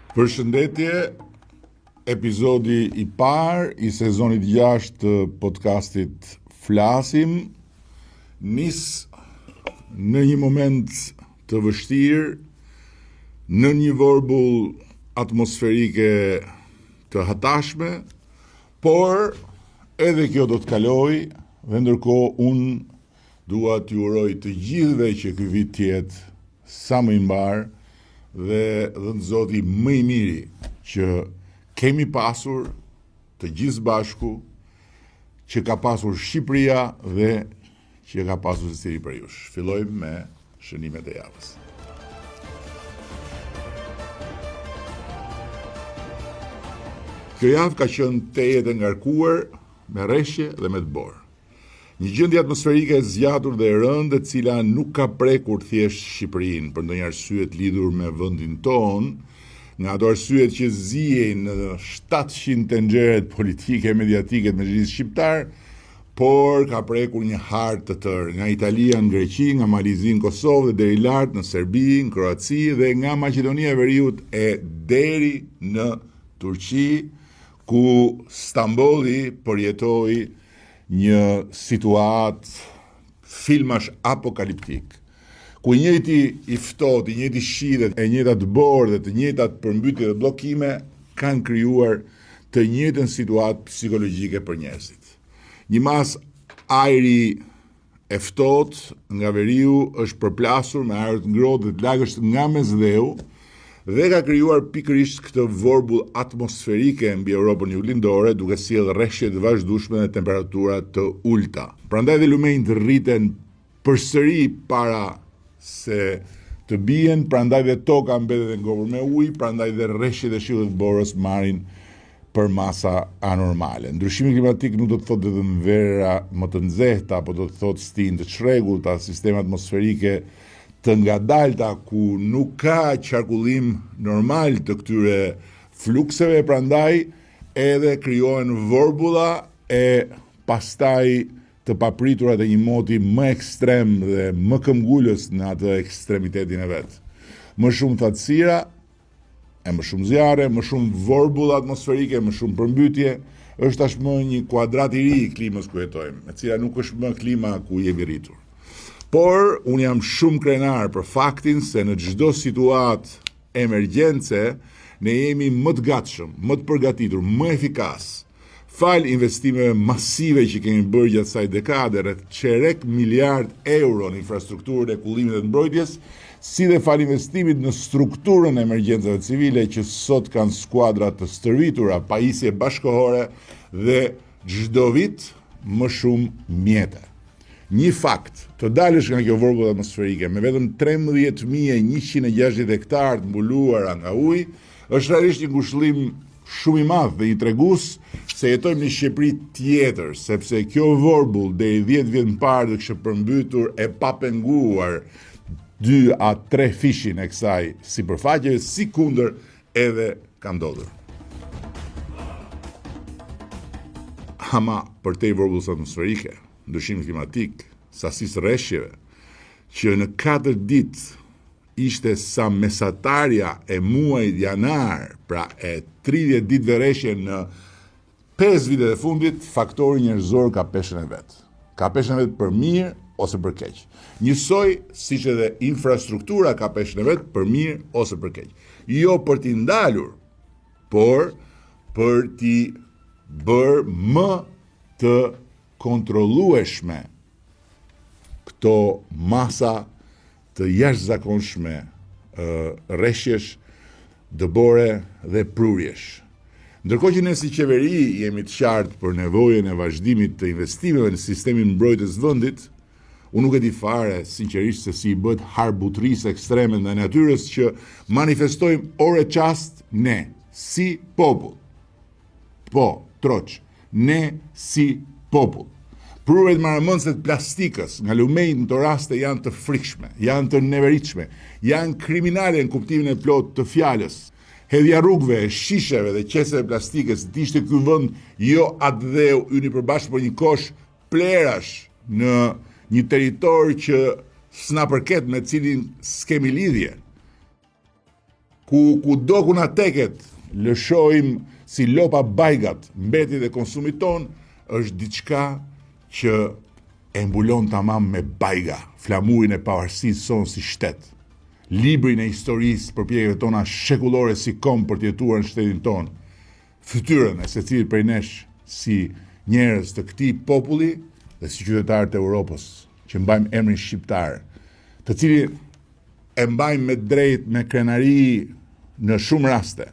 Përshëndetje, epizodi i parë i sezonit 6 të podcastit Flasim nis në një moment të vështirë, në një vorbull atmosferike të hatashme, por edhe kjo do të kaloj dhe ndërkohë unë dua t'ju uroj të gjithëve që ky vit të jetë sa më i mbar dhe dhënë Zoti më i miri që kemi pasur të gjithë bashku, që ka pasur Shqipëria dhe që ka pasur secili prej jush. Fillojmë me shënimet e javës. Kjo javë ka qenë tejet e ngarkuar me rreshje dhe me të borë. Një gjendje atmosferike e zgjatur dhe e rëndë, e cila nuk ka prekur thjesht Shqipërinë për ndonjë arsye të lidhur me vendin ton, nga ato arsyet që zihen në 700 tenxheret politike e mediatike të Mezhlisë shqiptar, por ka prekur një hartë të tërë, nga Italia në Greqi, nga Malizia në Kosovë dhe deri lart në Serbi, në Kroaci dhe nga Maqedonia e Veriut e deri në Turqi, ku Stambolli përjetoi një situatë filmash apokaliptik, ku i njëjti i ftohtë, i njëjti shihet, e njëjtat borë dhe të njëjtat përmbytje dhe bllokime kanë krijuar të njëjtën situatë psikologjike për njerëzit. Një mas ajri e ftohtë nga veriu është përplasur me ajër të ngrohtë dhe të lagësht nga mesdheu dhe ka krijuar pikërisht këtë vorbull atmosferike mbi Europën juglindore, duke sjellë rreshje të vazhdueshme dhe temperatura të ulta. Prandaj dhe lumenjtë rriten përsëri para se të bien, prandaj dhe toka mbetet e ngopur me ujë, prandaj dhe rreshjet e shiullit të borës marrin për masa anormale. Ndryshimi klimatik nuk do të thotë vetëm vera më të nxehta, por do të thotë stin të çrregullta, sisteme atmosferike të ngadalta ku nuk ka qarkullim normal të këtyre flukseve, prandaj edhe krijohen vorbulla e pastaj të papriturat e një moti më ekstrem dhe më këmbgulës në atë ekstremitetin e vet. Më shumë thatësira, e më shumë zjarre, më shumë vorbulla atmosferike, më shumë përmbytye, është tashmë një kuadrat i ri i klimës ku jetojmë, e cila nuk është më klima ku jemi rritur. Por, unë jam shumë krenar për faktin se në çdo situatë emergjence, ne jemi më të gatshëm, më të përgatitur, më efikas, fal investimeve masive që kemi bërë gjatë kësaj dekade, rreth çerek miliard euro në infrastrukturën e kullimit dhe të mbrojtjes, si dhe fal investimit në strukturën e emergjencave civile që sot kanë skuadra të stërvitura, pajisje bashkëkohore dhe çdo vit më shumë mjete. Një fakt, të dalësh nga kjo vorbull atmosferike me vetëm 13.160 hektarë të mbuluara nga ujë, është realisht një ngushëllim shumë i madh dhe i tregues se jetojmë në Shqipëri tjetër, sepse kjo vorbull deri 10 vjet më parë do kishte përmbytur e papenguar 2 a 3 fishin e kësaj sipërfaqe, sikundër edhe ka ndodhur. Ama përtej vorbullit atmosferike, ndryshimi klimatik, sasisë rreshjeve, që në 4 ditë ishte sa mesatarja e muajit janar, pra e 30 ditëve rreshje në 5 vitet e fundit, faktori njerëzor ka peshën e vet. Ka peshën e vet për mirë ose për keq. Njësoj siç edhe infrastruktura ka peshën e vet për mirë ose për keq. Jo për t'i ndalur, por për t'i bërë më të kontrollueshme këto masa të jashtëzakonshme rreshjesh, dëbore dhe prurjesh. Ndërkohë që ne si qeveri jemi të qartë për nevojën e vazhdimit të investimeve në sistemin mbrojtës vendit, unë nuk e di fare sinqerisht se si i bëhet harbutrisë ekstreme ndaj natyrës që manifestojmë ore çast ne si popull. Po, troç, ne si popull. Prurjet marrëmendëse të plastikës nga lumenjtë në këto raste janë të frikshme, janë të neveritshme, janë kriminale në kuptimin e plotë të fjalës. Hedhja rrugëve, shisheve dhe qeseve plastikës, të ishte ky vend jo atë dheu yni përbashkë për një kosh plerash në një territor që s'na përket, me cilin s'kemi lidhje. do ku na teket, lëshojmë si lopa bajgat, mbeti dhe konsumit ton, është diçka që e mbulon tamam me bajga, flamurin e pavarësisë sonë si shtet. Librin e historisë përpjekjeve tona shekullore si kom për të jetuar në shtetin ton. Fytyrën e secilit prej nesh si njerëz të këtij populli dhe si qytetarë të Europës, që mbajmë emrin shqiptar, të cilin e mbajmë me drejt, me krenari në shumë raste,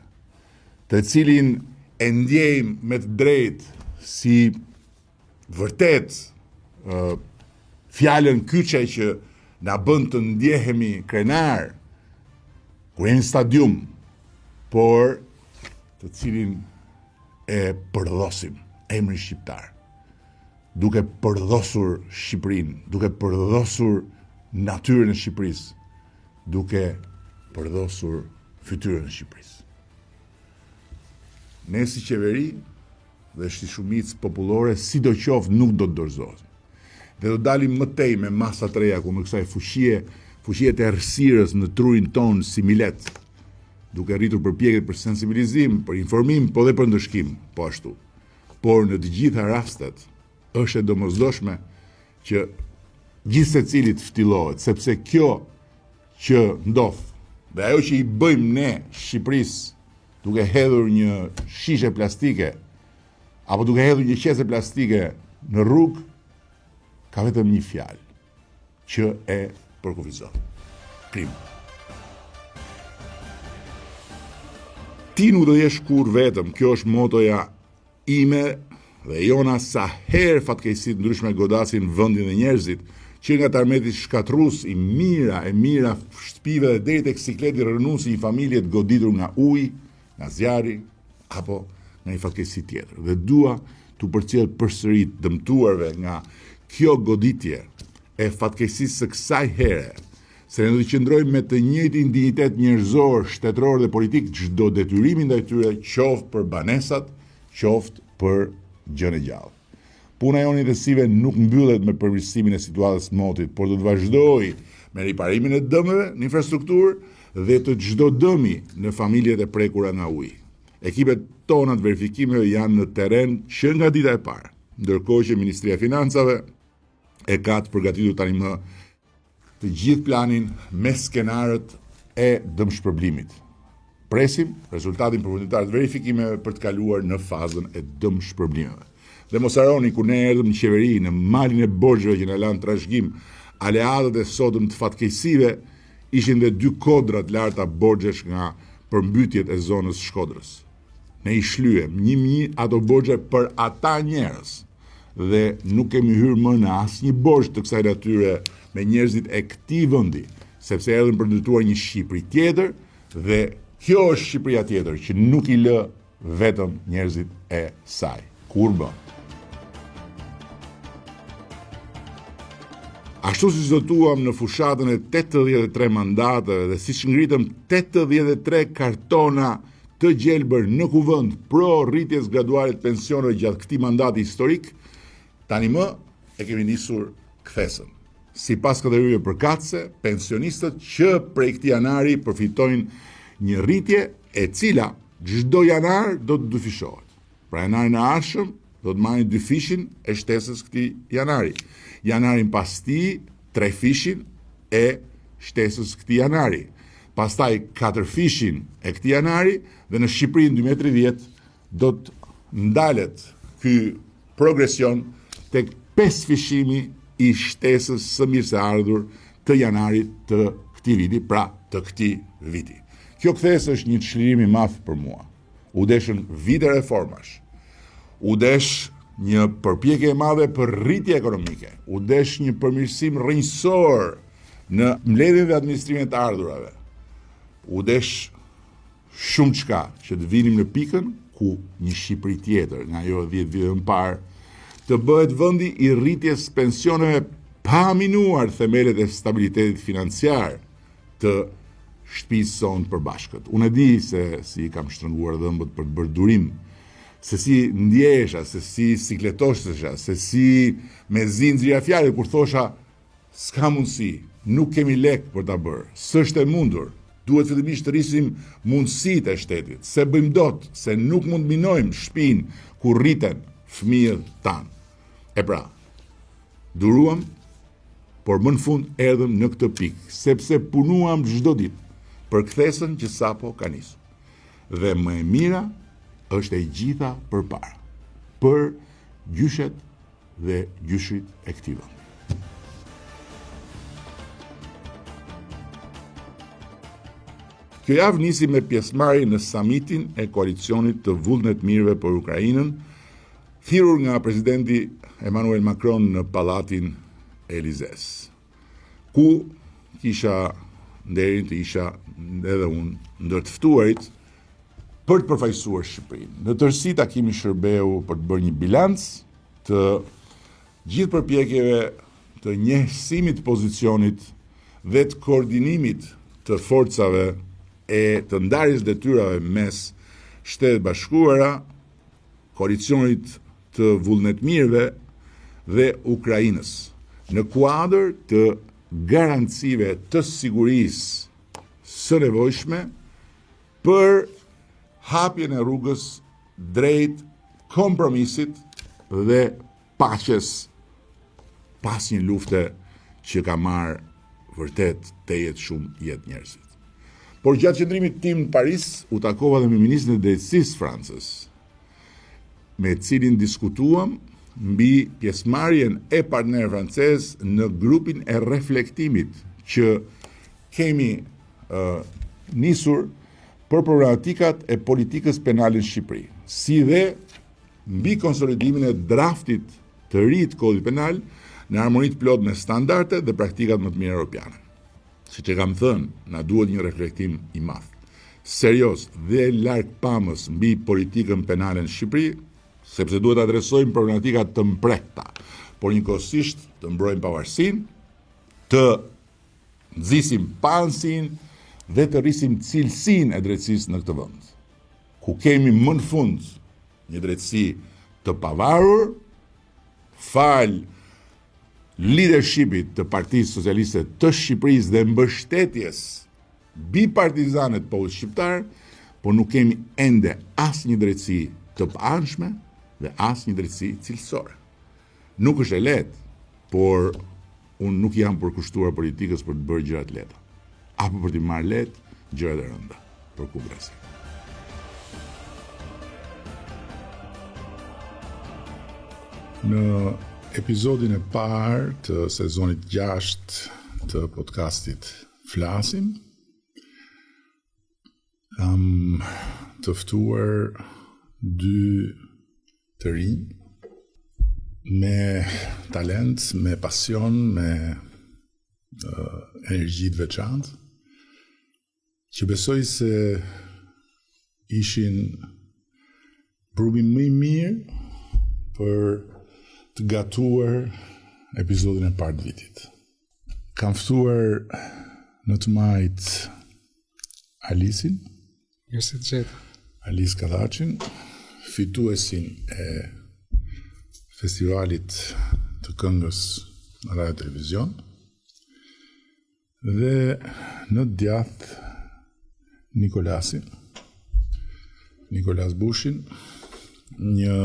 të cilin e ndjejmë me të drejt si vërtet fjalën kyçe që na bën të ndjehemi krenar kur jemi në stadium, por të cilin e përdhosim emrin shqiptar, duke përdhosur Shqipërinë, duke përdhosur natyrën e Shqipërisë, duke përdhosur fytyrën e Shqipërisë. Ne si qeveri dhe si shumicë popullore, sidoqoftë nuk do të dorëzohemi. Dhe do dalim më tej me masa të reja kundër kësaj fuqie të errësirës në trurin ton si milet, duke rritur përpjekjet për sensibilizim, për informim, po dhe për ndëshkim, po ashtu. Por në të gjitha rastet është e domosdoshme që gjithë secili të ftillohet, sepse kjo që ndodh dhe ajo që i bëjmë ne Shqipërisë, duke hedhur një shishe plastike apo duke hedhur një qese plastike në rrugë, ka vetëm një fjalë që e përkufizon. Krim. Ti nuk do jesh kur vetëm, kjo është motoja ime dhe jona sa herë fatkeqësitë ndryshme godasin vendin dhe njerëzit, që nga tarmeti shkatrus i mira shtëpive dhe deri tek sikleti rënuesi i familje të goditur nga uji, nga zjarri apo nga një fatkeqësi tjetër. Dhe dua t'u përcjell përsëri dëmtuarve nga kjo goditje e fatkeqësisë së kësaj here, se ne do të qëndrojmë me të njëjtin dinjitet njerëzor, shtetëror dhe politik çdo detyrimi ndaj tyre, qoftë për banesat, qoftë për gjën e gjallë. Puna e unitesive nuk mbyllet me përmirësimin e situatës motit, por do të vazhdojë me riparimin e dëmeve në infrastrukturë dhe të çdo dëmi në familjet e prekura nga uji. Ekipet tona të verifikimeve janë në terren që nga dita e parë, ndërkohë që Ministria e Financave e ka të përgatitur tani më të gjithë planin me skenarët e dëmshpërblimit. Presim rezultatin përfunditar të verifikimeve për të kaluar në fazën e dëmshpërblimeve. Dhe mos harroni, kur ne erdhëm në qeveri, në malin e borxheve që na lanë trashëgim, aleatët e sotëm të fatkeqësive ishin dhe 2 kodra të larta borxhesh nga përmbytjet e zonës Shkodrës. Ne i shlyem një ato borxhe për ata njerëz dhe nuk kemi hyrë më në asnjë borxh të kësaj natyre me njerëzit e këtij vendi, sepse erdhën për ndërtuar një Shqipëri tjetër dhe kjo është Shqipëria tjetër që nuk i lë vetëm njerëzit e saj. Kur bë. Ashtu si zotuam në fushatën e 83 mandateve dhe si ngritëm 83 kartona të gjelbër në kuvend pro rritjes graduale të pensioneve gjatë këtij mandati historik, tani më e kemi nisur kthesën. Sipas kategorive përkatëse, pensionistët që prej këtij janari përfitojnë një rritje e cila çdo janar do të dyfishohet. Pra janarin e ardhshëm do të marrin 2 fishin e shtesës këtij janari. Janarin pas tij 3 fishin e shtesës këtij janari. Pastaj 4 fishin e këtij janari dhe në Shqipërinë 2030 do të ndalet ky progresion tek 5 fishimi i shtesës së mirë së ardhur të janarit të këtij viti, pra të këtij viti. Kjo kthesë është një çlirim i madh për mua. U deshën vite reformash. U desh një përpjekje e madhe për rritje ekonomike. U desh një përmirësim rrënjësor në mbledhjen dhe administrimin të ardhurave. U desh shumë çka që të vinim në pikën ku një Shqipëri tjetër, nga ajo 10 vite më parë, të bëhet vendi i rritjes pensioneve pa minuar themelet e stabilitetit financiar të shtëpisë sonë përbashkët. Unë e di se si kam shtrënguar dhëmbët për të bërë durim, se si ndjesha, se si sikletoshesha, se si me zinxhira fjalë kur thosha s'ka mundësi, nuk kemi lek për ta bërë, s'është e mundur. Duhet fillimisht të rrisim mundësitë e shtetit, se bëjmë dot, se nuk mund minojmë shtëpinë ku rriten fëmijët tanë. E pra, duruam, por më në fund erdhëm në këtë pikë, sepse punuam çdo ditë për kthesën që sapo ka nisur. Dhe më e mira është e gjitha përpara, për gjyshet dhe gjyshit e këtij vendi. Kjo javë nisi me pjesëmarrje në samitin e koalicionit të vullnet mirëve për Ukrainën, thirrur nga presidenti Emmanuel Macron në pallatin Elizes, ku kisha nderin të isha edhe unë ndër të ftuarit për të përfaqësuar Shqipërinë. Në tërësi takimi shërbeu për të bërë një bilanc të gjithë përpjekjeve të njësimit të pozicionit dhe të koordinimit të forcave e të ndarjes detyrave mes Shtetet Bashkuara, koalicionit të vullnetmirëve dhe Ukrainës, në kuadër të garancive të sigurisë së nevojshme për hapjen e rrugës drejt kompromisit dhe paqes pas një lufte që ka marrë vërtet tejet shumë jetë njerëzit. Por gjatë qëndrimit tim në Paris, u takova dhe me ministrin e drejtësisë Francës, me cilin diskutuam mbi pjesëmarrjen e partnerëve francezë në grupin e reflektimit që kemi nisur për problematikat e politikës penale në Shqipëri, si dhe mbi konsolidimin e draftit të ri të kodit penal në harmoni të plot me standardet dhe praktikat më të mira europiane. Siç e kam thënë, na duhet një reflektim i madh, serioz dhe larg pamës mbi politikën penale në Shqipëri, sepse duhet adresojmë problematika të mprekta, por njëkohësisht të mbrojmë pavarësinë, të nxisim pansinë dhe të rrisim cilësinë e drejtësisë në këtë vend, ku kemi më në fund një drejtësi të pavarur, fal leadershipit të Partisë Socialiste të Shqipërisë dhe mbështetjes bipartizane të popullit shqiptar, por nuk kemi ende asnjë drejtësi të paanshme dhe asnjë drejtësi cilësore. Nuk është e lehtë, por unë nuk jam përkushtuar politikës për të bërë gjëra të lehta, apo për të marrë lehtë gjërat e rënda për Kongresin. Në episodin e parë të sezonit 6 të podcastit Flasim, kam të ftuar dy të rinj me talent, me pasion, me energji të veçantë, që besoj se ishin brumi më i mirë për të gatuar episodin e parë të vitit. Kam ftuar në të majt Alisin, Alis Kadhaqin, fituesin e festivalit të këngës në Radio Televizion, dhe në djath Nikolas Bushin, një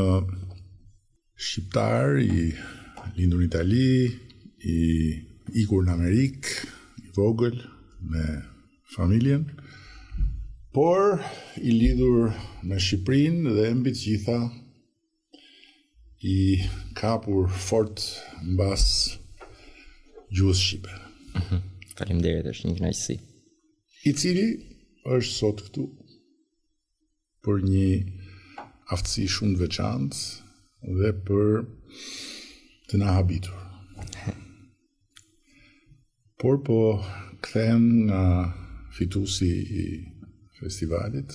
shqiptar i lindur në Itali, i ikur në Amerikë, i vogël me familjen, por i lidhur me Shqipërinë dhe mbi të gjitha i kapur fort mbas gjuhës shqipe. Faleminderit, është një kënaqësi. I cili është sot këtu për një aftësi shumë të veçantë dhe për të na habitur. Por po kthehem nga fituesi i festivalit.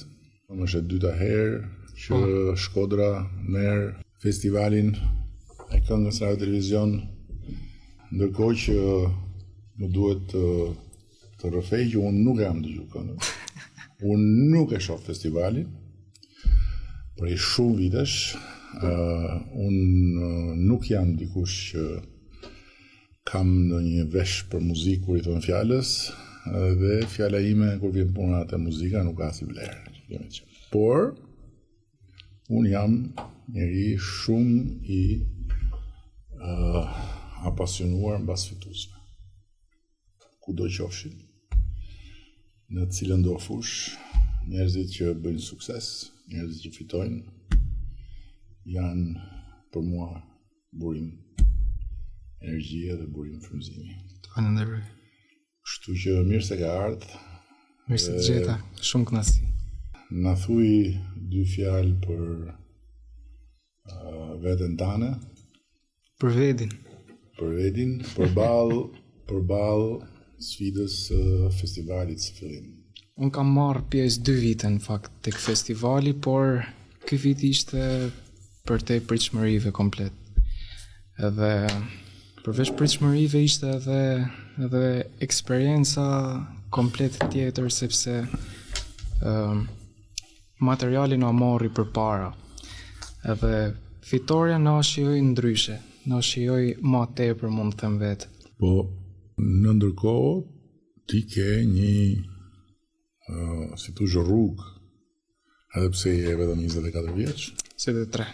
Është e dyta herë që Shkodra merr festivalin e këngës Radio Televizion, ndërkohë që më duhet të rrëfej që unë nuk jam dëgjuar këngën. Unë nuk e shoh festivalin prej shumë vitesh. Unë nuk jam dikush që kam në një vesh për muzikë kur i thon fjalës, dhe fjala ime kur vjen puna te muzika nuk ka si vlerë. Por unë jam njeri shumë i apasionuar mbas fituesve. Kudo qofshin, në të cilën do fush, njerëzit që bëjnë sukses, njerëzit që fitojnë, janë për mua burim energjie dhe burim frymëzimi. Falenderoj. Kështu që mirë se ka ardhur. Mirë se të gjeta, shumë kënaqësi. Na thuj 2 fjalë për veten tane, Për vedin. përballë sfidës së festivalit së fillim. Unë kam marrë pjesë 2 vite në fakt tek festivali, por ky vit ishte për te pritshmërive komplet. Edhe përveç pritshmërive ishte edhe eksperienca komplet tjetër, sepse materiali na morri përpara. Edhe fitoria na shijoi ndryshe, na shijoi më tepër, mund të them vetë. Po, në ndërkohë, ti ke një, si tu rrugë, edhe pse je vetëm 24 vjeç. 23.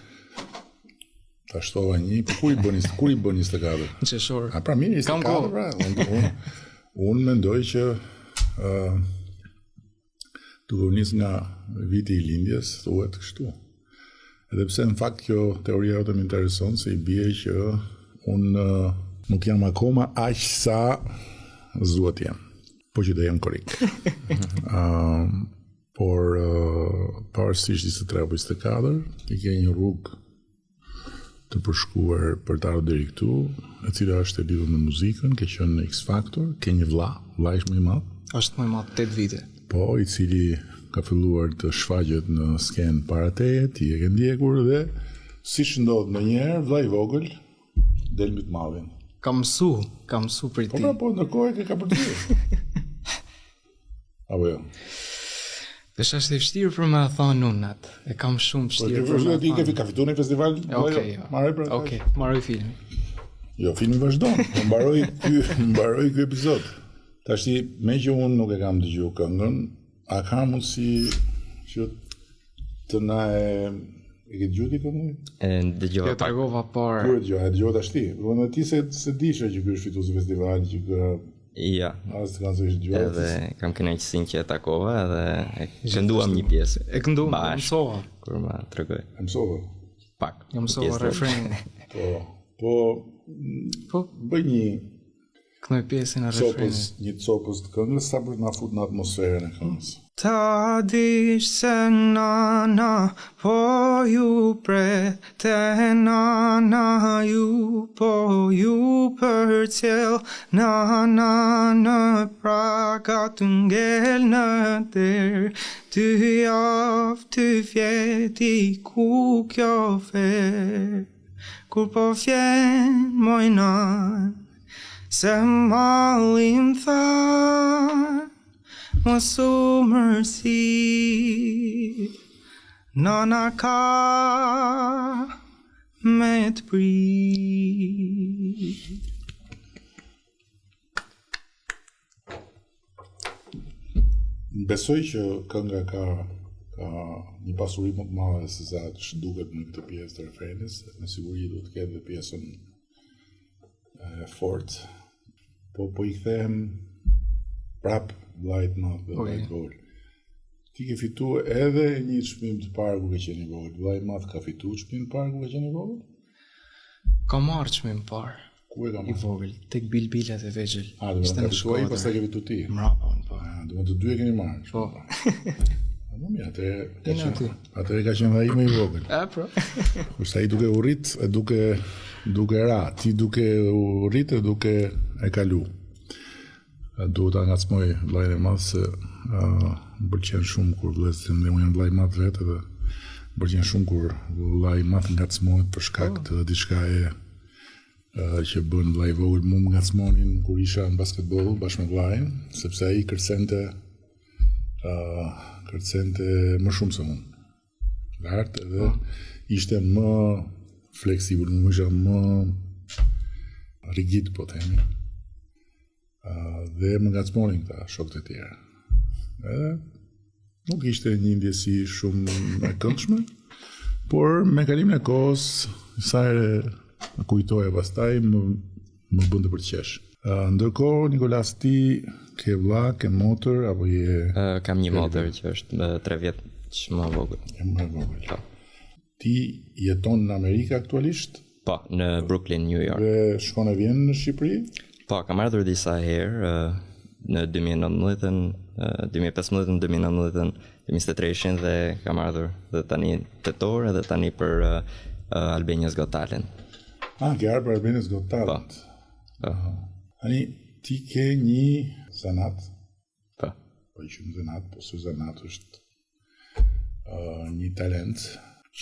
Ta shtova një, kur i bën 24? Në qeshor. A pra mirë, 24, pra. Unë mendoj që duke u nis nga viti i lindjes, thuhet kështu. Edhe pse në fakt kjo teoria jote më intereson, se i bie që unë nuk jam akoma aq sa zuat jam, po që do jam korrekt. Por pavarësisht 23 apo 24, ti ke një rrugë të përshkuar për të ardhur deri këtu, e cila është e lidhur me muzikën, ke qenë në X Factor, ke një vëlla është më i madh. Është më i madh 8 vite. Po, i cili ka filluar të shfaqet në skenë para teje, ti e ke ndjekur dhe siç ndodh ndonjëherë, vëlla i vogël del mbi të madhin. Kam mësu për ti. Po, ndërkohë ke ka për ty. Apo jo. Dhe është e vështirë për me thonë unë atë. E kam shumë vështirë për me thonë. Ti ka fituar në festival? Okej, marroj filmin. Jo, filmi vazhdon. Mbaroj ky epizod. Tash me që unë nuk e kam dëgjuar këngën, a ka mundësi që të na e ke dëgjuar ti këngën? Dëgjova. Jo, tregova por. Kur dëgjova tash ti. Donë ti se dishe që ky është fitues i festivalit, që ky Ja. As të kanë zësh dëgjuar. Edhe kam kënaqësinë që e takova edhe e kënduam një pjesë. E kënduam, mësova. Kur ma tregoj. E mësova. Pak. Jo mësova refrenin. Po bëj një këndoj pjesën e refrenit. Një copës të këngës sa për të na fut në atmosferën e këngës. Ta dish se nana po ju prete, nana ju po ju përcjell, nana në praga të ngel në der, ty javë ty fjeti ku kjo fer, kur po fjen mojnan, se malim tha, mos u mërsi, nana ka me të prit. Besoj që kënga ka një pasuri më të madhe se sa që duket në këtë pjesë të refrenit, me siguri do të ketë dhe pjesën fort. Po i kthehem prap vllait madh dhe vllait vogël. Ti ke fituar edhe një çmim të parë kur ke qenë i vogël. Vllai i madh ka fituar çmimin e parë kur ke qenë i vogël? Ka marrë çmimin e parë. Ku e ka marrë? I vogël, tek Bilbilat e vegjël. Do të fituaj pastaj ke fituar ti. Mrapa, po. Do të dy e keni marrë. Po. Po mirë, atëre ka qenë ai më i vogël. Po. Kurse ai duke u rrit, duke ra, ti duke u rrit e duke e kalu. Duhet ta ngacmoj vllajën e madh se më pëlqen shumë kur vëllezërit më janë vllaj madh vetë dhe më pëlqen shumë kur vllai i madh ngacmohet për shkak të diçkaje që bën vllai i vogël. Mu më ngacmonin kur isha në basketboll bashkë me vllajin, sepse ai kërcente më shumë se unë. Lart edhe ishte më fleksibël, më isha më rigid, po themi. Dhe më ngacmonin këta shokët e tjerë. Edhe nuk ishte një ndjesi shumë e këndshme, por me kalimin e kohës, sa herë më kujtoja pastaj më bënte për të qesh. Ndërkohë, Nikolas, ti ke vlla, ke motër apo je? Kam një motër që është 3 vjet më vogël. Më vogël. Ti jeton në Amerikë aktualisht? Po, në Brooklyn, New York. Dhe shkon e vjen në Shqipëri? Po, kam ardhur disa herë në 2019, 2015, 2019, 2023 dhe kam ardhur dhe tani tetor edhe tani për Albania's Got Talent. Ke ardhur për Albania's Got Talent. Po. Tani ti ke një zanat. Po. Po që në zanat, po së zanat është një talent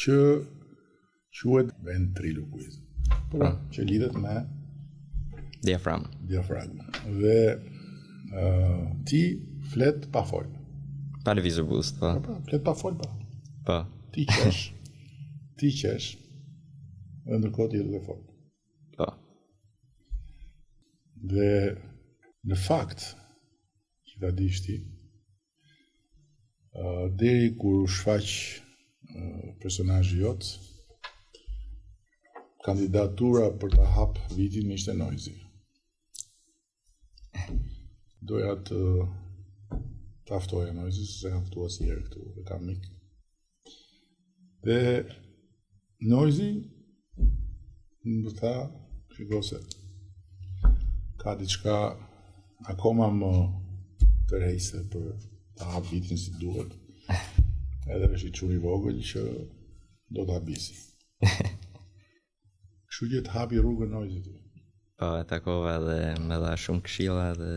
që quhet ventriloquism. Po, që lidhet me diafragma. Dhe ti flet pa fol. Pa lëvizur buzë, po. Flet pa fol, po. Po. Ti qesh, dhe ndërkohë ti duke fol. Po. Dhe në fakt, që ta dish ti, deri kur u shfaq personazhi jot, kandidatura për të hap vitin ishte Noizi. Doja të aftoja Noizi, se kam ftuar si herë këtu, e kam mik. Dhe Noizi më tha, shiko se ka diçka akoma më tërheqëse për të hap vitin si duhet. Edhe është i çuni i vogël që do ta habisi. Kështu që të hapi rrugën Noizit. Po, e takova dhe më dha shumë këshilla dhe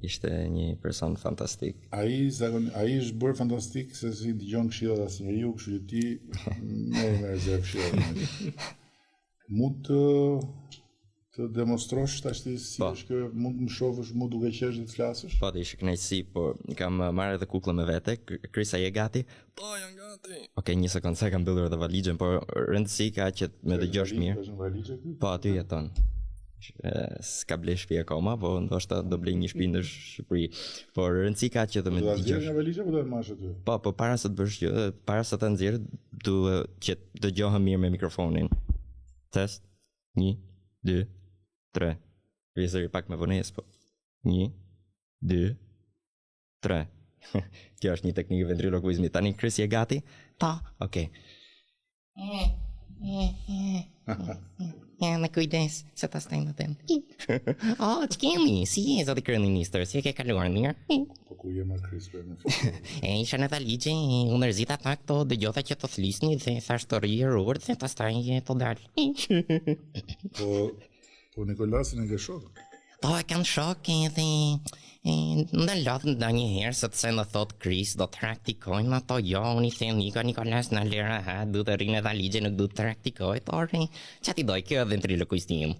ishte një person fantastik. Ai është bërë fantastik se si dëgjon këshillat asnjëriu, kështu që ti merr me rezervë këshillat. Mund të demonstrosh tash ti si është që mund të më shohësh mu duke qesh dhe të flasësh? Po, të ishte kënaqësi, por kam marrë edhe kukullën me vete. Krisa, je gati? Po, jam gati. Okej, një sekond, se kam mbyllur edhe valixhen, por rëndësi ka që me dëgjosh mirë. Është në valixhe këtu? Po, aty jeton. S'ka ble shtëpi akoma, po ndoshta do blej një shtëpi në Shqipëri. Por rëndësi ka që të më dëgjosh. Do ta nxjerrësh nga valixha apo do ta marrësh aty? Po, para se të bësh gjë, para se ta nxjerr, duhet që dëgjohem mirë me mikrofonin. Test. 1 2 3. Vizëri pak me vonesë, po. 1 2 3. Kjo është një teknikë ventrilokuizmi. Tani Chris, je gati? Po. Okej. Ja, me kujdes, se ta staj më tem. Që kemi? Si je, zoti kryeministër? Si e ke kaluar mirë? Po ku je më Chris për më Isha në valixhe, u mërzita pak të dëgjota që të thlisni dhe thash të rrijë rrugë dhe pastaj të dal. Po Nikolasin e ke shok? Po, e kanë shok edhe në lodhë nda një herë, sepse në thot Chris, do të praktikojnë ato, jo, unë i them Nikolas në lera, du të rinë edhe ligje, nuk du të praktikojnë, por që ti doj, kjo edhe ventrilokuistim.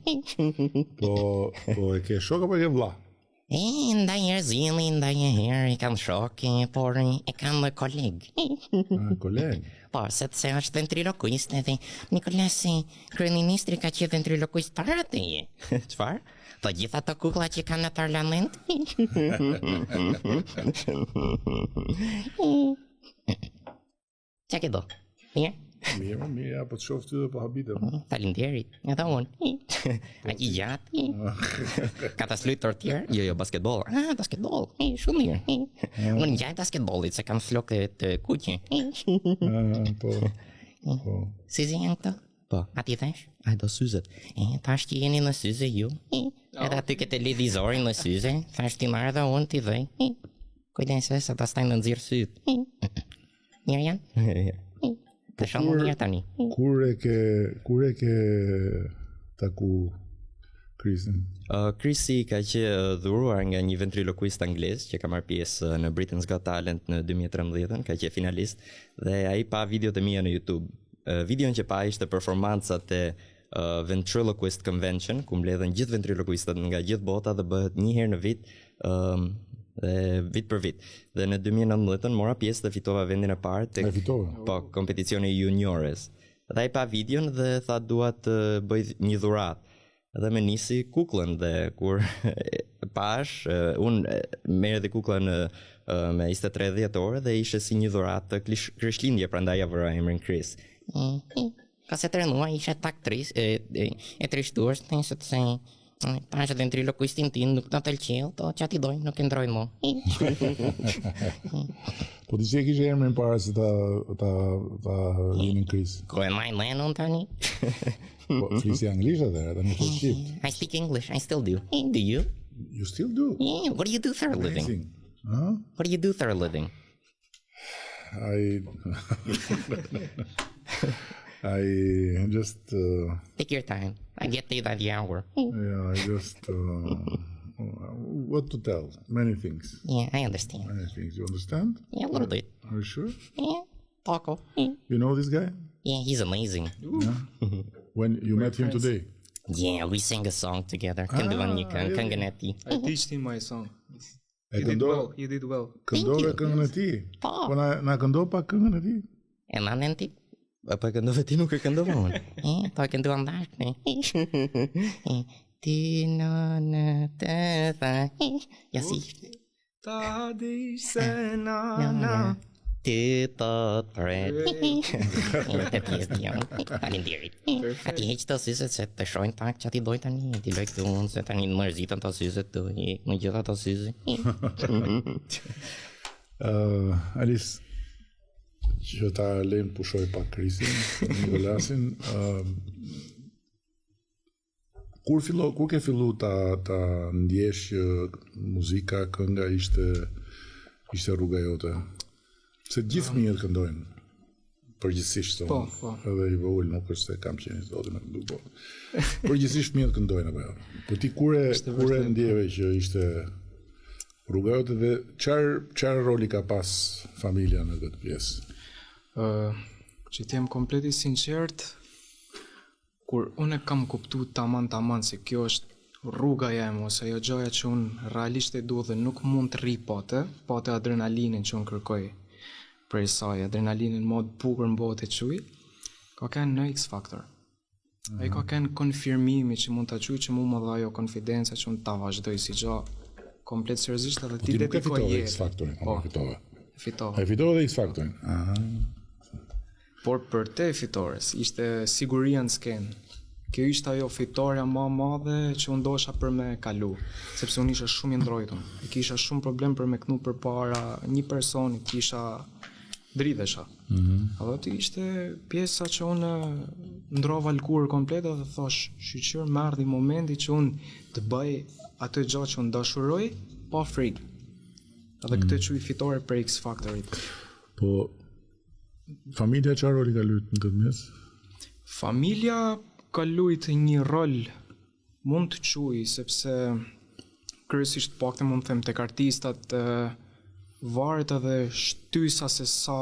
Po e ke shok apo e ke vlla? Nda herë zili, nda një herë i kanë shok, por e kanë koleg. Koleg? Po, sepse është ventrilokuist edhe Nikolas, kryeministri ka qenë ventrilokuist para teje. Çfarë? Të gjitha të kukulla që kanë në parlament? Qa ke do? Mirë? Mirë, ja, po të shofë ty dhe po habitem. Falinderit, edhe unë. A ki gjatë? Ka të slujtë tjerë? Jo, basketbol. Basketbol, shumë mirë. Unë gjaj basketbolit, se kam flokë të kuqe. Po. Si zi janë këto? Po. A ti thesh? A do syzet. Thash që jeni në syze ju. Edhe aty ke televizorin në syze. Thash ti marrë dhe unë ti dhej. Kujdesve se ta staj në nëzirë sytë. Mirë janë? Të shumë mirë tani. Kur e ke taku Chrisin? Chrisi ka që dhuruar nga një ventrilokuist anglez që ka marrë pjesë në Britain's Got Talent në 2013, ka që finalist, dhe ai pa videot e mia në YouTube. Videon që pa ishte performancat e Ventriloquist Convention, ku mbledhen gjithë ventrilokuistët nga gjithë bota dhe bëhet një herë në vit, dhe vit për vit. Dhe në 2019 mora pjesë dhe fitova vendin e parë tek kompeticioni juniores. Dhe ai pa videon dhe tha dua të bëj një dhuratë. Dhe më nisi kukullën dhe kur pash, unë merr dhe kukullën me 23 dhjetor dhe ishte si një dhuratë Krishtlindje, prandaj ja vëra emrin Chris. Ka se të rënua ishe aktris e trishtuar sepse pashë dhe ventriloquistin tim nuk na tëlqeu, to që ati dojnë nuk e ndrojnë mu. Po ti që kishe emrin para se ta linin Chris? Ko am I Lennon tani? Po flisi anglisht atëherë, tani flet shqipt. I speak English, I still do. Do you? You still do? Yeah, what do you do for a living? Amazing. Huh? What do you do for a living? I just Take your time. I get paid by the hour. yeah, I just what to tell? Many things. Yeah, I understand. Many things. You understand? Yeah, a little bit. Are you sure? Yeah, Paco. Yeah, You know this guy? he's amazing. When you met him friends. today? Yeah, we sang a song together. Këndëvan një këngë, këngën e tij. I teached him my song. E You did këndo, well. You did well. këndove këngën e tij. Po na këndo pak këngën e tij. E manen ti? Po e këndove ti, nuk e këndova unë. Po e kënduam bashkë, ne. Ti në të tha. Ja si. Ta di se na. Ti të tret. Të pjesë të janë. Faleminderit. Ati heq të syset se të shojnë pak që ati doj tani. Ti loj këtu unë se tani në mërzitën të syset të në gjitha të syset. Alice, që ta lejmë pushoj pak Krisin, Nikolasin. Kur ke fillu ta ndjesh që muzika, kënga ishte rruga jote? Se gjithë fëmijët këndojnë, përgjithsisht Po. edhe i vogël nuk është se kam qenë zoti me këndu, po. Përgjithsisht fëmijët këndojnë apo jo. Po ti kur e ndjeve që ishte rruga jote dhe çfarë roli ka pas familja në këtë pjesë? Që t'jem kompleti sinqert, kur unë e kam kuptu taman se kjo është rruga jem ose ajo gjoja që unë realisht e du dhe nuk mund të rri pote adrenalinin që unë kërkoj për saj, adrenalinin mod bukur në botë e quj, ka kënë në X-Factor. Ai ka kënë konfirmimi që mund të quj që mu më dha jo konfidenca që unë ta vazhdoj si gjo komplet seriozisht edhe ti Ti nuk e dedikoj fitove jetë. X-Factorin, apo e fitove? Fitove. E fitove dhe X-Factorin? Aha. Por për te fitores, ishte siguria në skenë. Kjo ishte ajo fitoria më e madhe që unë dosha për me kalu, sepse unë isha shumë i ndrojtur. E kisha shumë problem për me knu përpara një personi, kisha dridhesha. Edhe ti ishte pjesa që unë ndrova lkurë komplet dhe thosh, shqyqyr më ardhi momenti që unë të bëj atë gjë që unë dashuroj, pa frikë. Edhe këtë që i fitore për X-Factorit. Po, familja çfarë roli ka luajtur në këtë mes? Familja ka luajtur një rol mund të quaj, sepse kryesisht pakte mund të them tek artistat varet edhe shtysa se sa,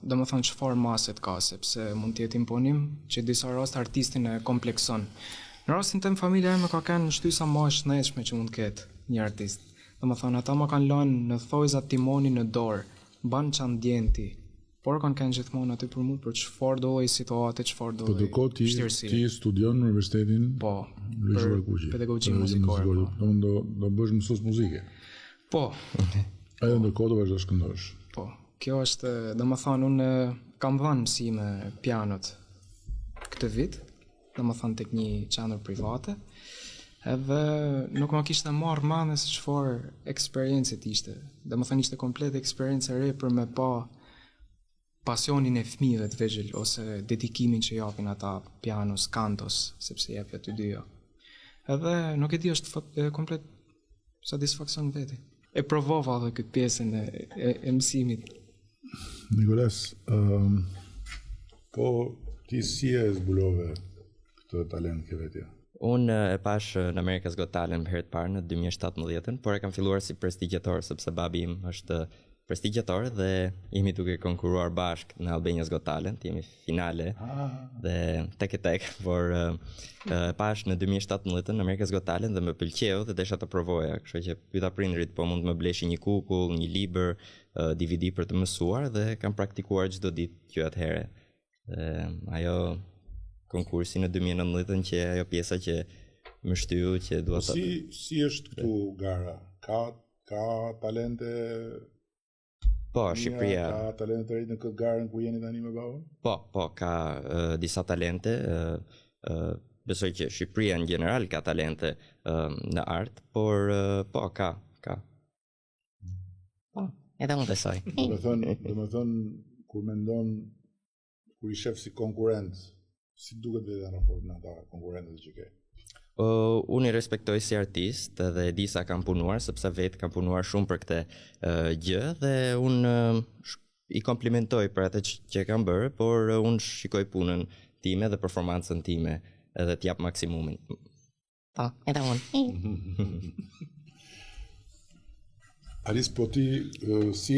domethënë çfarë maset ka, sepse mund të jetë imponim që disa raste artistin e komplekson. Në rastin tim familja ime ka kanë shtysa më e shnetshme që mund të ketë një artist. Domethënë ata më kanë lënë në thojzat timonin në dorë, ban çan djenti. Por kanë gjithmonë aty për mua për çfarë do lloj situate, çfarë do Po lloj ndërkohë ti studion në universitetin Po, Luigi për Rakuqi. pedagogji muzikore. Po. Do bësh mësues muzike. Po, Edhe ndërkohë do vazhdosh këndosh. po. Kjo është, domethënë unë kam dhënë mësime pianot këtë vit, domethënë tek një qendër private. Edhe nuk më kishte marrë mendje se çfarë eksperiencë ishte. Domethënë ishte komplet eksperiencë e re për me pa pasionin e fëmijëve të vegjël ose dedikimin që japin ata pianos, kantos, sepse jep aty dyja. Edhe nuk e di, është komplet satisfaksion veti. E provova edhe këtë pjesën e mësimit. Nikolas, po ti si e zbulove këtë talent ke vetja? Unë e pash në America's Got Talent për herë të parë në 2017, por e kam filluar si prestigiator sepse babi im është prestigiator dhe jemi duke konkuruar bashkë në Albania's Got Talent, jemi finale dhe tek e tek, por pash në 2017 në America's Got Talent dhe më pëlqeu dhe desha të provoja, kështu që pyeta prindrit po mund të më bleshi një kukull, një libër, DVD për të mësuar dhe kam praktikuar çdo ditë që atëherë. Ajo konkursi në 2019 që ajo pjesa që më shtyu që dua të... Si është këtu gara? Ka talente... Po, Shqipëria... Ka talente të rinj në këtë garën ku jeni tani me babën? Po, ka disa talente, besoj që Shqipëria në general ka talente në art, por po, ka. Po, edhe unë besoj. Do me thënë, kur i shef si konkurrent, si duket vetë në raport në ata konkurrentët që ke? Unë i respektoj si artist dhe di sa kam punuar, sepse vetë kam punuar shumë për këtë gjë dhe unë i komplimentoj për atë që kam bërë, por unë shikoj punën time dhe performancën time edhe t'jap maksimumin. Po, edhe unë. Alis, po ti si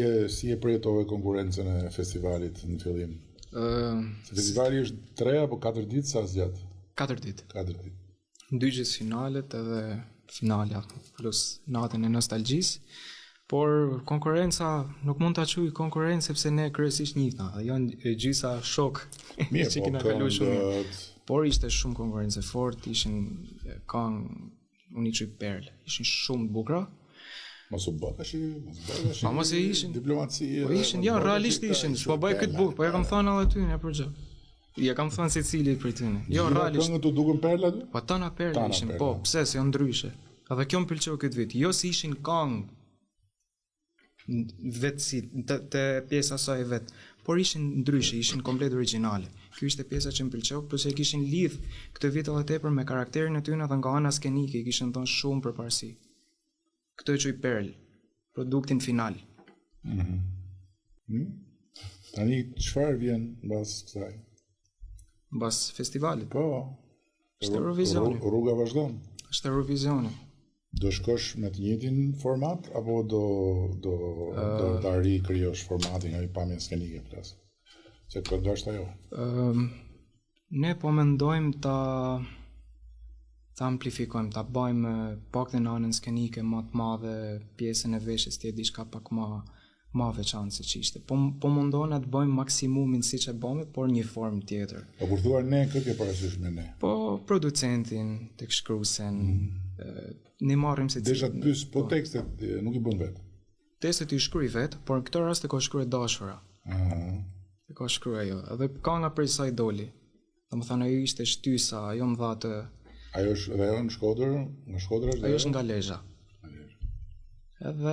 e përjetove konkurencën e festivalit në fillim? Se festivali është 3 apo 4 ditë, sa zgjat? 4 ditë. 4 ditë. 2 finalet edhe finalja, plus natën e nostalgjisë. Por konkurenca nuk mund ta quaj konkurrencë sepse ne kryesisht njihna, janë gjysa shok. Mirë, që kena kaluar shumë. Por ishte shumë konkurrencë fort, ishin unë i quaj perle, ishin shumë të bukura. Mos u bë tash, mos e ishin diplomaci. Po ishin, ja, realisht ishin, po bëj këtë bukë, po ja kam thënë edhe ty në për gjë. Ja kam thënë secilit prej tyre. Jo, realisht. Këngët u dukën perla aty? Po tana perla ishin, po, pse se janë ndryshe. Edhe kjo më pëlqeu këtë vit. Jo si ishin këngë vetë si të pjesa saj vetë, por ishin ndryshe, ishin komplet origjinale. Ky ishte pjesa që më pëlqeu, plus e kishin lidh këtë vit edhe tepër me karakterin e tyre dhe nga ana skenike i kishin dhënë shumë përparësi. Këtë e quaj perl, produktin final. Tani çfarë vjen mbas kësaj? Mbas festivalit. Po. Është Eurovisioni. Rruga vazhdon. Është Eurovisioni. Do shkosh me të njëjtin format apo do ta rikrijosh formatin nga pamja skenike plas? Se këndo është ajo. Ne po mendojmë ta amplifikojmë, ta bëjmë pak të anën skenike më të madhe, pjesën e veshjes të jetë diçka pak më veçantë se ç'ishte. Po mundohemi të bëjmë maksimumin siç e bëmë, por një formë tjetër. Po kur thua ne, kë ke parasysh me ne? Po producentin, tek shkruesen, ne marrim se desha të pyes, po tekstet nuk i bën vet. Tekstet i shkruaj vet, por në këtë rast e ka shkruar dashura. E ka shkruar ajo, edhe kënga prej saj doli. Domethënë ajo ishte shtysa, ajo më dha të... Ajo është dhe në Shkodër, në Shkodër është? Ajo është nga Lezhë. Edhe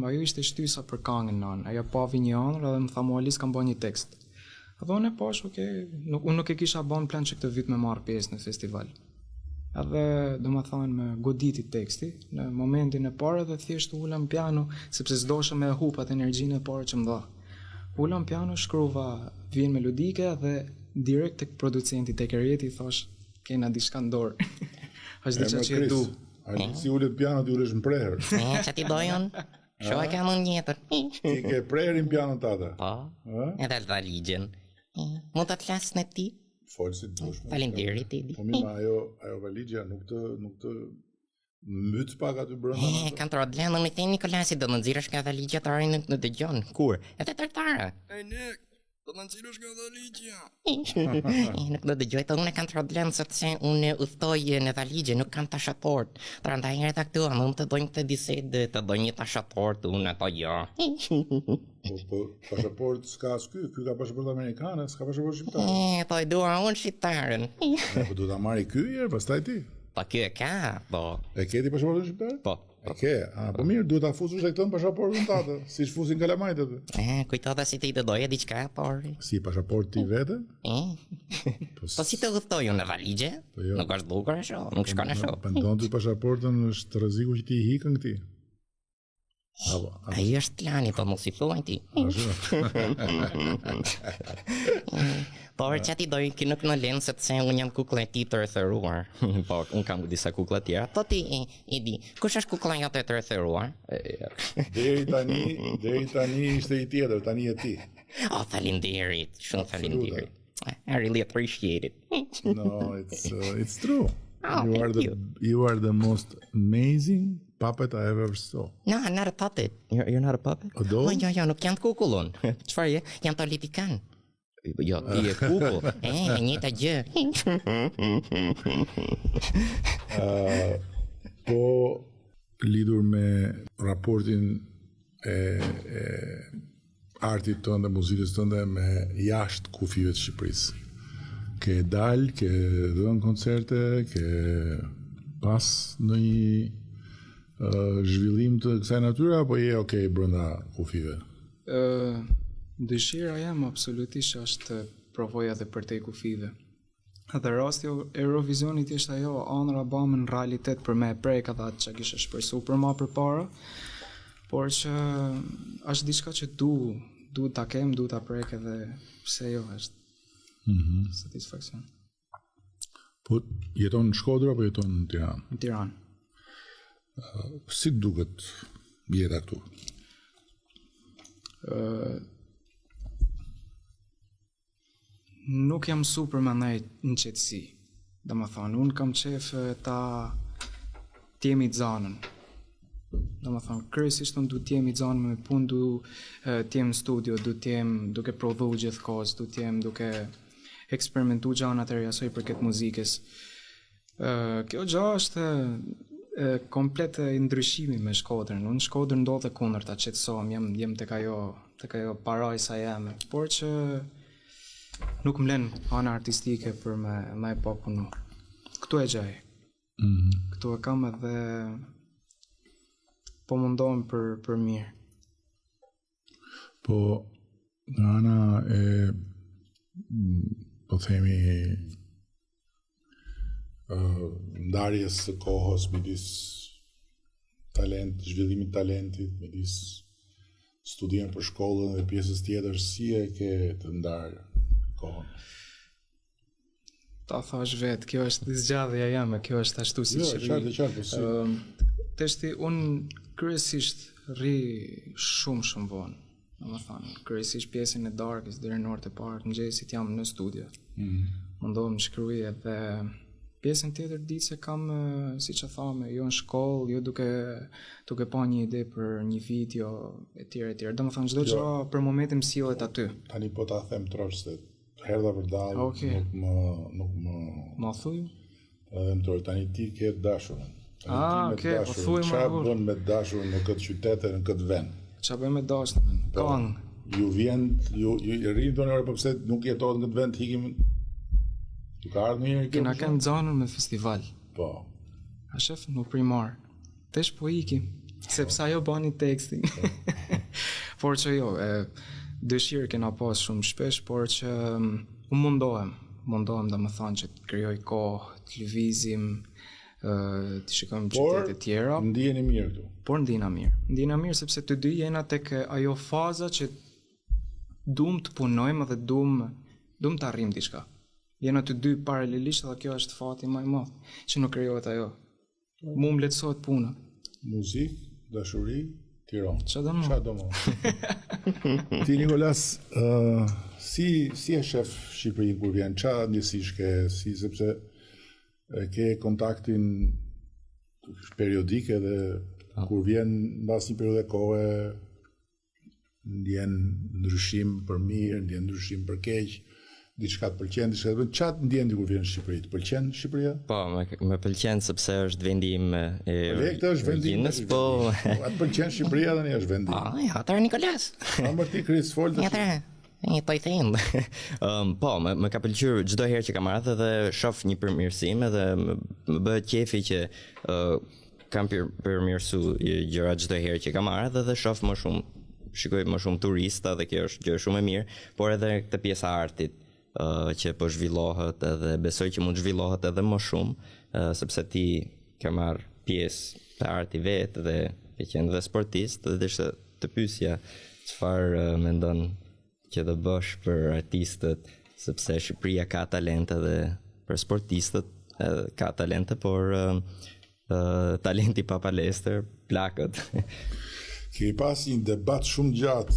ajo ishte shtysa për këngën nën. Ajo pavi një ëndër edhe më tha mua Alis kam bën një tekst. Edhe unë pash, unë nuk e kisha bën plan që këtë vit me marr pjesë në festival. Edhe domethënë me goditi teksti në momentin e parë dhe thjesht ulëm piano sepse s'dosha me hupat energjinë e parë që më dha. Ulëm piano, shkruva vjen melodike dhe direkt tek producenti tek Erjeti thash kena diçka në dorë. Është diçka që e du. Si ulet piano ti ulesh në prerë. Që ti dojon? Shoh e kam unë njëtër. Ti ke prerin piano tada. Po, edhe të ligjen. Mund të flasë në ti? Folë si të dush. Faleminderit ti. Po mima, ajo valigja nuk të myt pak aty brenda. Kam problemën me thënë Nikolasi do të nxirrësh ka valigja të arin në dëgjon. Kur? Edhe tartara. Do të nxirrësh nga valigja. Nuk do dëgjoj, të unë kam problem sepse unë udhtoj në valigje, nuk kam tashaport. Prandaj herë këtu, më të dojnë këtë bisedë, të dojnë një tashaport, unë ato jo. Po pashaport s'ka as ky ka pashaport amerikane, s'ka pashaport shqiptar. Po e dua unë shqiptarën. Po do ta marri ky herë, pastaj ti. Po ky e ka, po. E ke ti pasaportën shqiptare? Po. E ke, po mirë, duhet ta fusësh tek këtë pasaportën tatë, siç fusin kalamajt aty. Kujtova si ti të doja diçka, por... Si pasaport ti vete? Po si të udhtoj unë në valigje? Nuk është bukur ashtu, nuk shkon ashtu. Pendon ti pasaportën është rreziku që ti i hikën këtij. Ai është plani, po mos i thuaj ti. Por që ti dojë ki nuk në lenë sepse unë jam kukla e ti të rëthëruar. Po, unë kam disa kukla tjera. Po ti, Edi, kush është kukla jote të rëthëruar? Deri tani ishte i tjetër, tani e ti. Oh, falinderit, shumë falinderit. I really appreciate it. No, it's true. You are the most amazing puppet I ever saw. No, I'm not a puppet. You're not a puppet? A doll? Jo, nuk jam të kukullon. Qëfar je? Jam të lipikan. Jo, ti je kukull. Njëjta gjë. Po lidhur me raportin e artit tënd dhe muzikës tënde me jashtë kufive të Shqipërisë. Ke dalë, ke dhënë koncerte, ke pas në një zhvillim të kësaj natyre, apo je okay brenda kufive? Dëshira jam absolutisht është provoj edhe për te kufive. Dhe rasti Eurovisionit ishte ajo ëndra bamën në realitet për me prek edhe atë që kisha shpresu për ma për para, por që është diçka që du ta kem, du ta prek edhe pse jo është satisfaksion. Po jeton në Shkodër apo jeton në Tiranë? Në Tiranë. Si duket jeta këtu? Nuk jam super me ndaj në qetësi. Dhe më thonë, unë kam qef t'jemi të zanën. Dhe më thonë, kryesisht unë du t'jemi të zanën me punë, du t'jem në studio, du t'jem duke prodhu gjithë kohës, du t'jem duke eksperimentu gjanat e reja soj për këtë muzikës. Kjo gja është komplet i ndryshimi me Shkodrën. Unë Shkodrën ndodhe kundërta, qetësohem, jem tek ajo paraj sa jam, por që nuk më len ana artistike për me e punu. Këtu e gjaj. Këtu e kam edhe po mundohem për mirë. Po në ana e po themi ndarjes së kohës midis zhvillimit talentit, midis studiem për shkollën dhe pjesës tjetër, si e ke të ndarë kohën? Ta thash vetë, kjo është zgjadhja jame, kjo është ashtu si që rri. Qartë. Teshti, unë kryesisht rri shumë vonë. Në më thanë, kryesisht pjesën e darkës, deri në orët e parë, të mëngjesit jam në studio. Mundohem shkruaj edhe pjesën tjetër ditë se kam, si që thame, jo në shkollë, jo duke pa një ide për një video, e tjere. Dhe më thënë, çdo gjë për momentin më sillet aty. Tani po ta them trosh se herë për dalë, nuk më... Ma thuj? Edhe më trosh, tani ti ke dashurën. Okay, po thuj më Çfarë bën me dashurën në këtë qytet e në këtë vend? Çfarë bën me dashurën? Kang. Ju rrini tonë orë, po pse nuk jetohet në këtë vend, hikim. Tu ka ardhur një Kena kanë zanën me festival. Po. A shef në primar. Tesh po ikim, sepse ajo bani tekstin. Por që jo, dëshirë kena pas shumë shpesh, por që unë mundohem dhe më thonë që të krijoj kohë, të lëvizim, të shikojmë qytete të tjera. Por ndiheni mirë këtu. Por ndihena mirë sepse të dy jena tek ajo faza që duam të punojmë dhe duam të arrijmë diçka. Jena të dy paralelisht dhe kjo është fati më i madh që nuk krijohet ajo. Mu më lehtësohet puna. Muzikë, dashuri, Tiranë. Çfarë do më? Ti Nikolas, si e shef Shqipërinë kur vjen? Çfarë ndjesish ke? Sepse ke kontaktin periodik edhe kur vjen mbas një periudhe kohe ndjen ndryshim për mirë, ndjen ndryshim për keq. Diçka të pëlqen, diçka të çat ndjen kur vjen në Shqipëri? Të pëlqen Shqipëria? Po, më pëlqen sepse është vendi im Këtë është vendi im. Po, atë pëlqen Shqipëria tani është vendi im. Atëra Nikolas. Amër ti Kris fol tash. Atëra. Po i them. Po, më ka pëlqyer çdo herë që kam ardhur dhe shoh një përmirësim edhe më bëhet qefi që kam përmirësu gjëra çdo herë që kam ardhur dhe shoh më shumë, shikoj më shumë turista dhe kjo është gjë shumë e mirë, por edhe këtë pjesa e artit që po zhvillohet edhe besoj që mund zhvillohet edhe më shumë sepse ti ke marrë pjesë të arti vetë dhe ke qenë dhe sportist dhe ishte të pyesja çfarë mendon që do bësh për artistët sepse Shqipëria ka talente dhe për sportistët ka talente por talenti pa palestër plakët. Kemi pas një debat shumë gjatë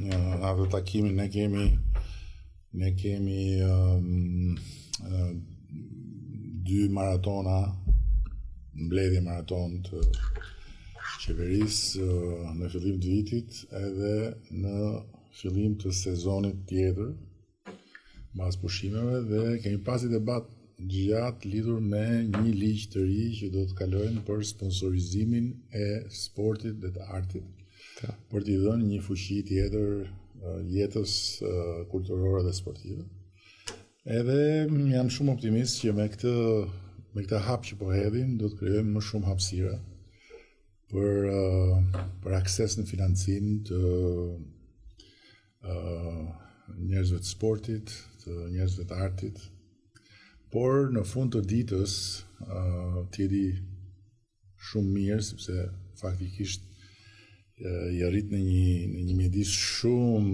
në atë takimin ne kemi 2 maratona, mbledhje maraton të qeverisë në fillim të vitit edhe në fillim të sezonit tjetër mbas pushimeve dhe kemi pasi debat gjatë lidhur me një ligj të ri që do të kalojnë për sponsorizimin e sportit dhe të artit, për t'i dhënë një fuqi tjetër jetës kulturore dhe sportive. Edhe jam shumë optimist që me këtë hap që po hedhim do të krijojmë më shumë hapësira për akses në financim të njerëzve të sportit, të njerëzve të artit, por në fund të ditës t'jedi shumë mirë, sepse faktikisht i arrit në një mjedis shumë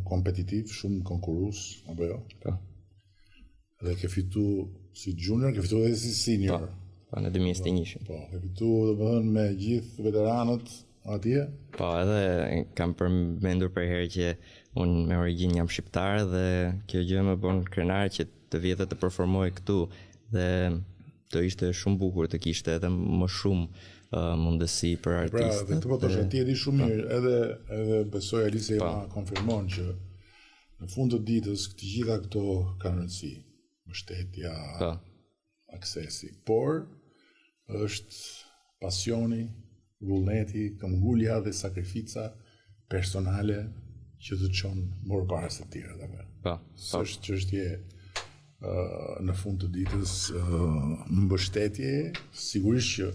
kompetitiv, shumë konkurrues, apo jo? Dhe ke fitu si junior, ke fitu edhe si senior. Po, në 2021. Po, ke fitu domethënë me gjithë veteranët atje. Po, edhe kam përmendur për herë që unë me origjinë jam shqiptar dhe kjo gjë më bën krenar që të vjetë të performoj këtu dhe të ishte shumë bukur të kishte edhe më shumë mundësi për artistët. Pra, dhe po thosh, ti e di shumë mirë, edhe besoj Alice ma konfirmon që në fund të ditës të gjitha këto kanë rëndësi, mbështetja, aksesi, por është pasioni, vullneti, këmbgulja dhe sakrifica personale që të çon më parë se të tjerët. S'është çështje në fund të ditës mbështetje, sigurisht që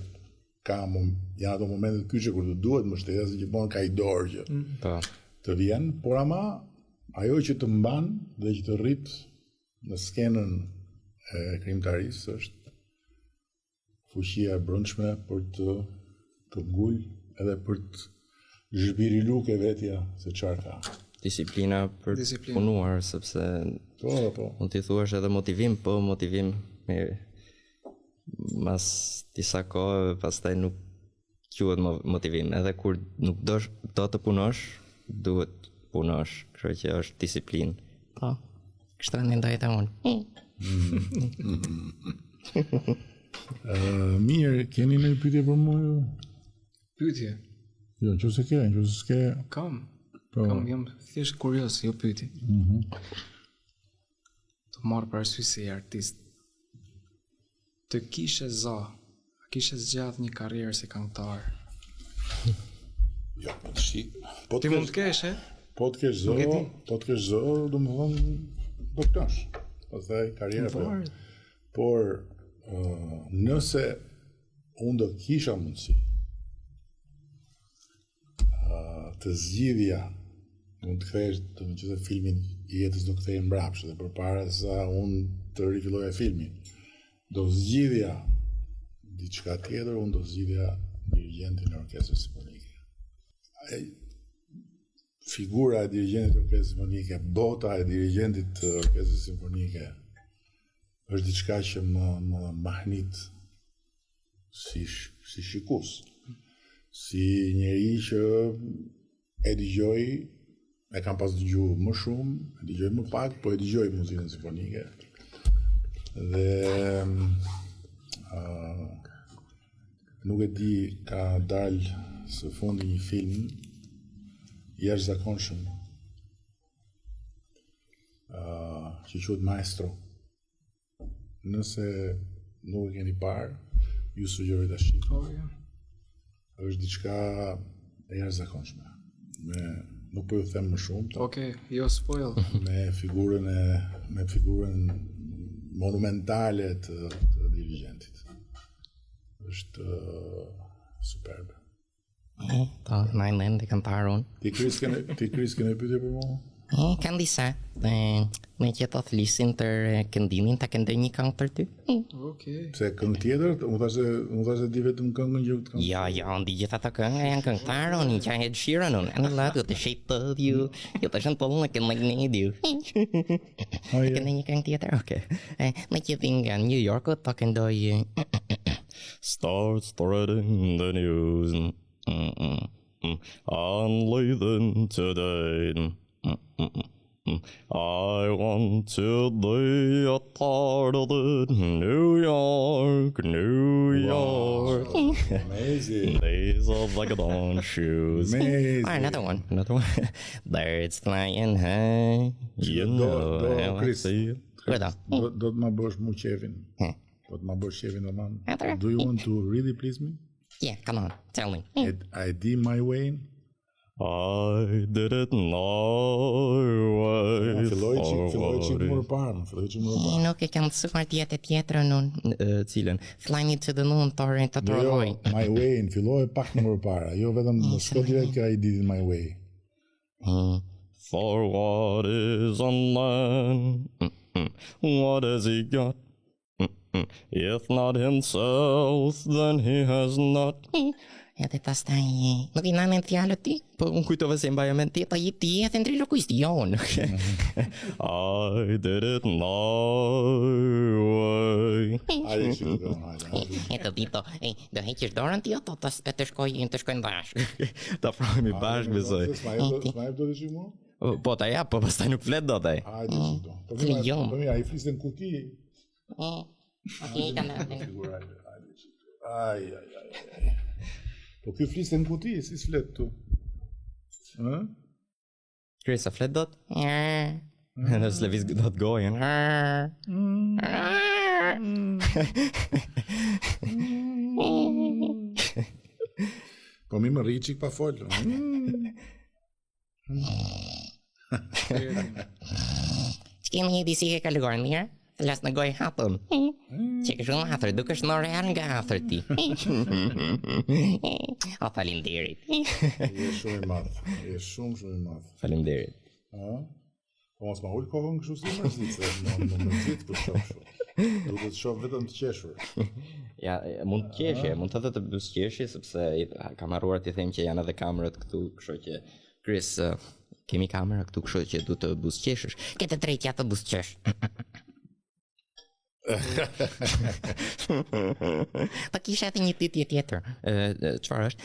janë ato momentet kyçe kur të duhet mbështetja, se gjithmonë ka i dorë që të vjen, por ama ajo që të mban dhe që të rrit në skenën e krijimtarisë është fuqia e brendshme për të këmbgul edhe për të zhbirilu ke vetja se çfarë ka. Disiplina për të punuar, sepse mund t'i thuash edhe motivim, po motivim me mas disa kohë, pastaj nuk quhet motivim. Edhe kur nuk do të punosh, duhet punosh, kështu që është disiplinë. Po, kështu mendoj edhe unë. Mirë, keni një pyetje për mua? Pyetje? Jo, nëse s'ke. Kam, jam thjesht kurioz, jo pyetje. Të marr parasysh si artist. Të kishe zgjath një karrierë si këngëtar? Jo, ti mund të kesh, Po të kesh zë, do më thonë, do të kësh. Pastaj karriera po. Por nëse unë do kisha mundësi të zgjidhja, mund të kthesh, të më qëtë filmin i jetës do kthej mbrapsht, dhe përpara sa unë të rifilloja filmin, do zgjidhja diçka tjetër, unë do zgjidhja dirigentin e orkestrës simfonike. Figura e dirigentit të orkestrës simfonike, bota e dirigentit të orkestrës simfonike është diçka që më mahnit si shikus, si njeri që e dëgjoj, e kam pas dëgjuar më shumë, e dëgjoj më pak, po e dëgjoj muzikën simfonike. Dhe nuk e di, ka dalë së fundi një film jashtëzakonshëm që quhet Maestro. Nëse nuk e keni parë, ju sugjeroj ta shikoni. Është diçka e jashtëzakonshme. Nuk po ju them më shumë. Okej, jo spoil. Me figurën monumentale të dirigentit. Është superbe. Po, na ndem të këngëtar unë. Ti Kris kene pyetje për mua? Kanë disa. Me që të thlisin të këndimin, ta këndoj një këngë për ty. Okej. Pse këngë tjetër? Unë thashë di vetëm këngën që të këngë. Jo, ndi gjitha të këngë janë këngëtar unë, që Ed Sheeran unë. And I love you, the shape of you. Jo të shënë pëllë në kënë like need you. Këndoj një këngë tjetër, okej. Me që dhe nga New York, të këndoj Start spreading the news only then today. I want to be a part of it. New York, New York. Amazing. Days of vagabond shoes. Amazing. Or another one. Birds flying high. You know how I Chris, see it. Guarda. do të më bësh mu qefin. Do të më bësh qefin domethënë. Atëre. Do you want to really please me? Yeah, come on, tell me. I did my way. I did it my way. Filloj çik më parë. Nuk e kam mësuar tjetrën unë. Cilën? Fly me to the moon, të Jo, rroj. my way, filloj pak më parë. Jo vetëm shko direkt ka I did it my way. For what is a man? What has he got? If not himself, then he has not. Edhe pastaj nuk i nanë fjalët ti? Po unë kujtova se mbaja mend ti. Po i ti e ventriloquist, jo unë. I did it my way. Hajde që të hajde. Eto dito, do heqësh dorën ti ato të shkojnë bashkë. Ta afrohemi bashkë besoj. Ma jep do të çik më? Po ta jap, po pastaj nuk flet dot ai. Hajde që do. Po mira, ai fliste në kuti. Okej, kanë. Ai. Po ky fliste në kuti, si s'flet tu? Ë? Chris, a flet dot? Në s'lëviz dot gojën. Po mi më rri qik pa fol. Ç'kemi një disi që ka lugar mirë? Las në gojë hapëm. Që ke shumë afër, dukesh më real nga afër ti. O, faleminderit. Je shumë i madh. Je shumë i madh. Faleminderit. Ë? Po mos ma ul kokën kështu si mërzitse, më mërzit kur shoh kështu. Duhet të shoh vetëm të qeshur. Ja, mund të qeshje, mund të të buzëqeshje sepse kam harruar t'i them që janë edhe kamerët këtu, kështu që Chris, kemi kamera këtu, kështu që du të buzëqeshësh. Ke të drejtja të buzëqesh. Po kisha edhe një pyetje tjetër. Çfarë është?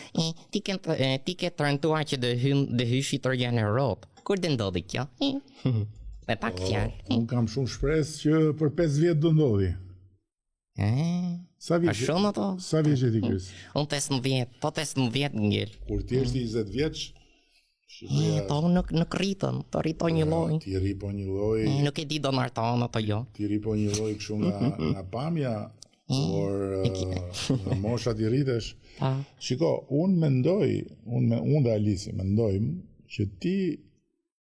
Ti ke të rëntuar që dhe hysh italian në Europë. Kur dhe ndodhi kjo? Me pak fjalë. Unë kam shumë shpresë që për 5 vjet do ndodhi. Sa A vjeç? shumë ato? Sa vjeç je ti Kris? Unë 15, po 15 ngel. Kur ti je 20 vjeç, Shqipëria Po nuk rritën, të rritoj një lloj. ti rri po një lloj, Nuk e di do marton apo jo. ti rri po një lloj kështu nga pamja, por nga mosha ti rritesh. Pa. Shiko, unë mendoj, unë dhe Alisi mendojmë që ti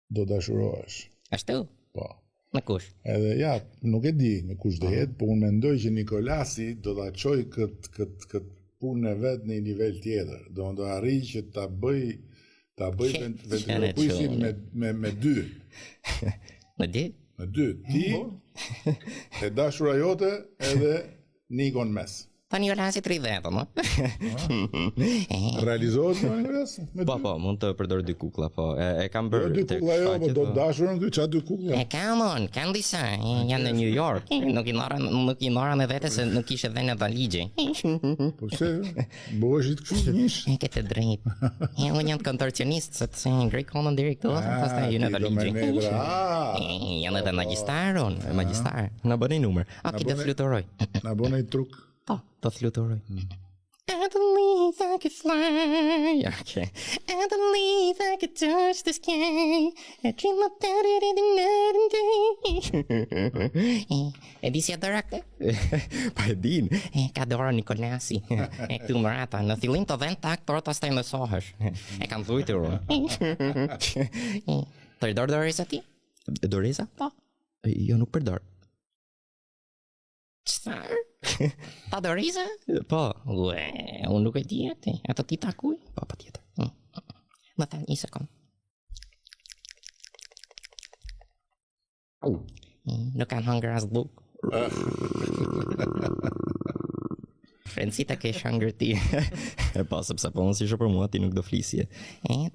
do dashurohesh. Ashtu? Po. Me kush? Edhe ja, nuk e di me kush do jetë, po unë mendoj që Nikolasi do ta çojë këtë punën e vet në një nivel tjetër. Do arrijë që ta bëj ventriloquistin me dy. Me di? Me dy. Ti, e dashura jote edhe Nikon mes. Tani Olasi 30, no? Realizohet në Nikolas? Po, mund të përdor dy kukulla, po. E kam bërë. Dy kukulla jo, po do dashurën ky, çfarë dy kukulla? Kanë disa, janë në New York. Nuk i mora me vete se nuk ishe dhe në valigje. Po pse? Bëheshit kështu mish? Ke të drejt. Unë jam kontorcionist, sepse ngrej komën direktor, pastaj ju në valigje. Janë edhe magjistar. Na bëni numër. A ti të fluturoj. Na bën ai truk. Po, do fluturoj. I believe I could fly. Okay. I believe I could touch the sky. I dream about it in the night and day. E di si adora këtë? Pa e din. Ka dorë Nikolasi. Këtu më rata, në fillim të vend tak, por pastaj mësohesh. E kam thujtur unë. Të përdor doreza ti? Doreza? Po. Jo, nuk përdor. Çfarë? Ta doreza? Po. Ue, unë nuk e di atë. Ato ti takuj? Po, patjetër. Më thënë, një sekund. Nuk kanë hëngër as buk. Frencita ke shëngër ti. E po, sepse po mos ishe për mua, ti nuk do flisje.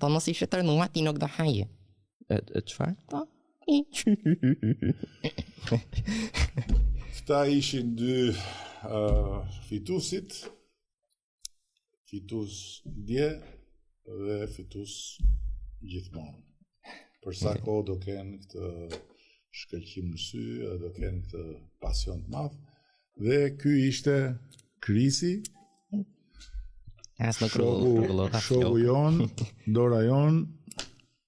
Po mos ishe tërnua, ti nuk do haje. Çfarë? Po. Këta ishin dy fitusit, fitus dje dhe fitus gjithmonë. për sa kohë do kenë këtë shkëlqim në sy, do kenë këtë pasion të madh. Dhe ky ishte Krisi, As në krullota shoku jon, Dora jon.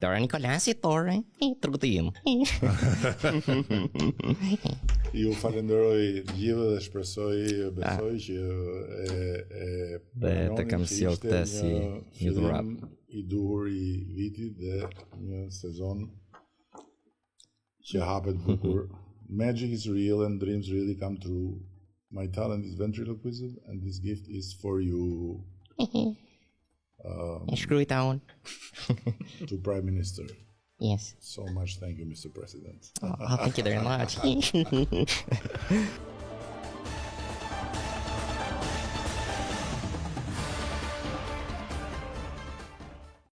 Dora Nikolasi Tore, trutim. Ju falenderoj gjithë dhe shpresoj, besoj që Dhe të kam sjell këtë si një dhuratë. I duhur i vitit dhe një sezon që hapet bukur. Magic is real and dreams really come true. My talent is ventriloquism and this gift is for you. Shkruajta unë. To Prime Minister. Yes. So much thank you, Mr. President. Oh, thank you very much.